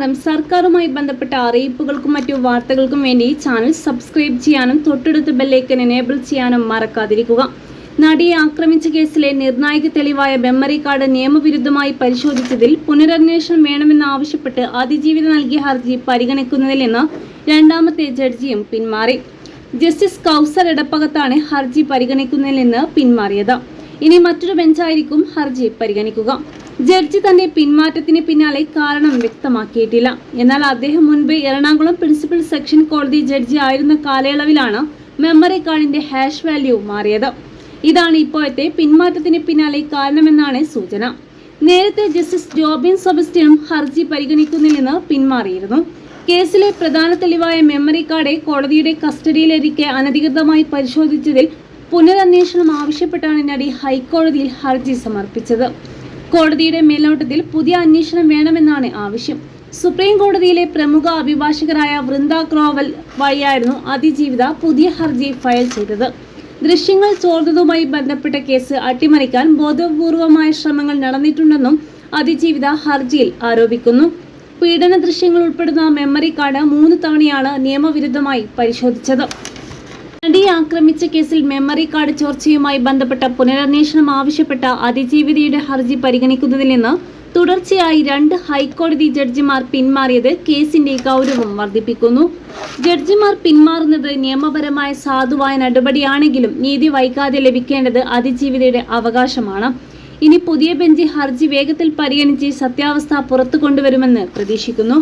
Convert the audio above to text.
നമസ്കാരം. സർക്കാരുമായി ബന്ധപ്പെട്ട അറിയിപ്പുകൾക്കും മറ്റു വാർത്തകൾക്കും വേണ്ടി ചാനൽ സബ്സ്ക്രൈബ് ചെയ്യാനും തൊട്ടടുത്ത ബെല്ലൈക്കൻ എനേബിൾ ചെയ്യാനും മറക്കാതിരിക്കുക. നടിയെ ആക്രമിച്ച കേസിലെ നിർണായക തെളിവായ മെമ്മറി കാർഡ് നിയമവിരുദ്ധമായി പരിശോധിച്ചതിൽ പുനരന്വേഷണം വേണമെന്നാവശ്യപ്പെട്ട് അതിജീവിത നൽകിയ ഹർജി പരിഗണിക്കുന്നതിൽ നിന്ന് രണ്ടാമത്തെ ജഡ്ജിയും പിന്മാറി. ജസ്റ്റിസ് കൗസർ എടപ്പകത്താണ് ഹർജി പരിഗണിക്കുന്നതിൽ നിന്ന് പിന്മാറിയത്. ഇനി മറ്റൊരു ബെഞ്ചായിരിക്കും ഹർജി പരിഗണിക്കുക. ജഡ്ജി തന്റെ പിന്മാറ്റത്തിന് പിന്നാലെ കാരണം വ്യക്തമാക്കിയിട്ടില്ല. എന്നാൽ അദ്ദേഹം മുൻപ് എറണാകുളം പ്രിൻസിപ്പൽ സെക്ഷൻ കോടതി ജഡ്ജി ആയിരുന്ന കാലയളവിലാണ് മെമ്മറി കാർഡിന്റെ ഹാഷ് വാല്യൂ മാറിയത്. ഇതാണ് ഇപ്പോഴത്തെ പിന്മാറ്റത്തിന് പിന്നാലെ കാരണമെന്നാണ് സൂചന. നേരത്തെ ജസ്റ്റിസ് ജോബിൻ സെബാസ്റ്റ്യനും ഹർജി പരിഗണിക്കുന്നതിൽ നിന്ന് പിന്മാറിയിരുന്നു. കേസിലെ പ്രധാന തെളിവായ മെമ്മറി കാർഡ് കോടതിയുടെ കസ്റ്റഡിയിലിരിക്കെ അനധികൃതമായി പരിശോധിച്ചതിൽ പുനരന്വേഷണം ആവശ്യപ്പെട്ടാണ് നടി ഹൈക്കോടതിയിൽ ഹർജി സമർപ്പിച്ചത്. കോടതിയുടെ മേൽനോട്ടത്തിൽ പുതിയ അന്വേഷണം വേണമെന്നാണ് ആവശ്യം. സുപ്രീം കോടതിയിലെ പ്രമുഖ അഭിഭാഷകരായ വൃന്ദ ഗ്രോവൽ വഴിയായിരുന്നു അതിജീവിത പുതിയ ഹർജി ഫയൽ ചെയ്തത്. ദൃശ്യങ്ങൾ ചോർന്നതുമായി ബന്ധപ്പെട്ട കേസ് അട്ടിമറിക്കാൻ ബോധപൂർവമായ ശ്രമങ്ങൾ നടന്നിട്ടുണ്ടെന്നും അതിജീവിത ഹർജിയിൽ ആരോപിക്കുന്നു. പീഡന ദൃശ്യങ്ങൾ ഉൾപ്പെടുന്ന മെമ്മറി കാർഡ് 3 തവണയാണ് നിയമവിരുദ്ധമായി പരിശോധിച്ചത്. നടിയെ ആക്രമിച്ച കേസിൽ മെമ്മറി കാർഡ് ചോർച്ചയുമായി ബന്ധപ്പെട്ട പുനരന്വേഷണം ആവശ്യപ്പെട്ട അതിജീവിതയുടെ ഹർജി പരിഗണിക്കുന്നതിൽ നിന്ന് തുടർച്ചയായി 2 ഹൈക്കോടതി ജഡ്ജിമാർ പിന്മാറിയത് കേസിന്റെ ഗൗരവം വർദ്ധിപ്പിക്കുന്നു. ജഡ്ജിമാർ പിന്മാറുന്നത് നിയമപരമായ സാധുവായ നടപടിയാണെങ്കിലും നീതി വൈകാതെ ലഭിക്കേണ്ടത് അതിജീവിതയുടെ അവകാശമാണ്. ഇനി പുതിയ ബെഞ്ച് ഹർജി വേഗത്തിൽ പരിഗണിച്ച് സത്യാവസ്ഥ പുറത്തു കൊണ്ടുവരുമെന്ന് പ്രതീക്ഷിക്കുന്നു.